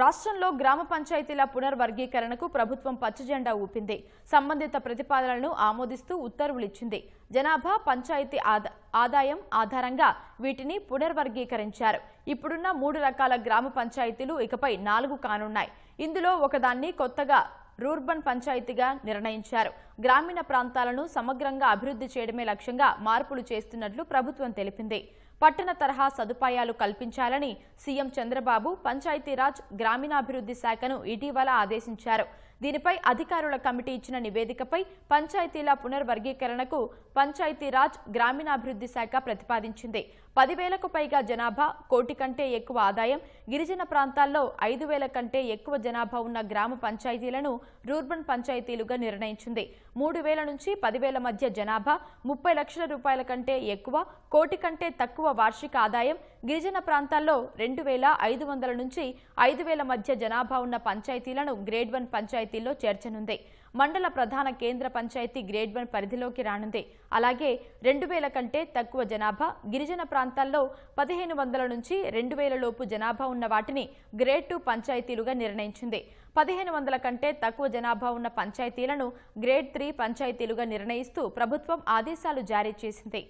రాష్ట్రంలో గ్రామ పంచాయతీల పునర్వర్గీకరణకు ప్రభుత్వం పచ్చజెండా ఊపింది. సంబంధిత ప్రతిపాదనలను ఆమోదిస్తూ ఉత్తర్వులిచ్చింది. జనాభా, పంచాయతీ ఆదాయం ఆధారంగా వీటిని పునర్వర్గీకరించారు. ఇప్పుడున్న 3 రకాల గ్రామ పంచాయతీలు ఇకపై 4 కానున్నాయి. ఇందులో ఒకదాన్ని కొత్తగా రూర్బన్ పంచాయతీగా నిర్ణయించారు. గ్రామీణ ప్రాంతాలను సమగ్రంగా అభివృద్ధి చేయడమే లక్ష్యంగా మార్పులు చేస్తున్నట్లు ప్రభుత్వం తెలిపింది. పట్టణ తరహా సదుపాయాలు కల్పించాలని సీఎం చంద్రబాబు పంచాయతీరాజ్ గ్రామీణాభివృద్ధి శాఖను ఇటీవల ఆదేశించారు. దీనిపై అధికారుల కమిటీ ఇచ్చిన నివేదికపై పంచాయతీల పునర్వర్గీకరణకు పంచాయతీరాజ్ గ్రామీణాభివృద్ధి శాఖ ప్రతిపాదించింది. 10,000కు పైగా జనాభా, 1 కోటి కంటే ఎక్కువ ఆదాయం, గిరిజన ప్రాంతాల్లో 5,000 కంటే ఎక్కువ జనాభా ఉన్న గ్రామ పంచాయతీలను రూర్బన్ పంచాయతీలుగా నిర్ణయించింది. 3,000 నుంచి 10,000 మధ్య జనాభా, 30 లక్షల రూపాయల కంటే ఎక్కువ, 1 కోటి కంటే తక్కువ వార్షిక ఆదాయం, గిరిజన ప్రాంతాల్లో 2,500 నుంచి 5,000 మధ్య జనాభా ఉన్న పంచాయతీలను గ్రేడ్ 1 పంచాయతీల్లో చేర్చనుంది. మండల ప్రధాన కేంద్ర పంచాయతీ గ్రేడ్ 1 పరిధిలోకి రానుంది. అలాగే 2,000 కంటే తక్కువ జనాభా, గిరిజన ప్రాంతాల్లో 1,500 నుంచి 2,000 లోపు జనాభా ఉన్న వాటిని గ్రేడ్ 2 పంచాయతీలుగా నిర్ణయించింది. 1,500 కంటే తక్కువ జనాభా ఉన్న పంచాయతీలను గ్రేడ్ 3 పంచాయతీలుగా నిర్ణయిస్తూ ప్రభుత్వం ఆదేశాలు జారీ చేసింది.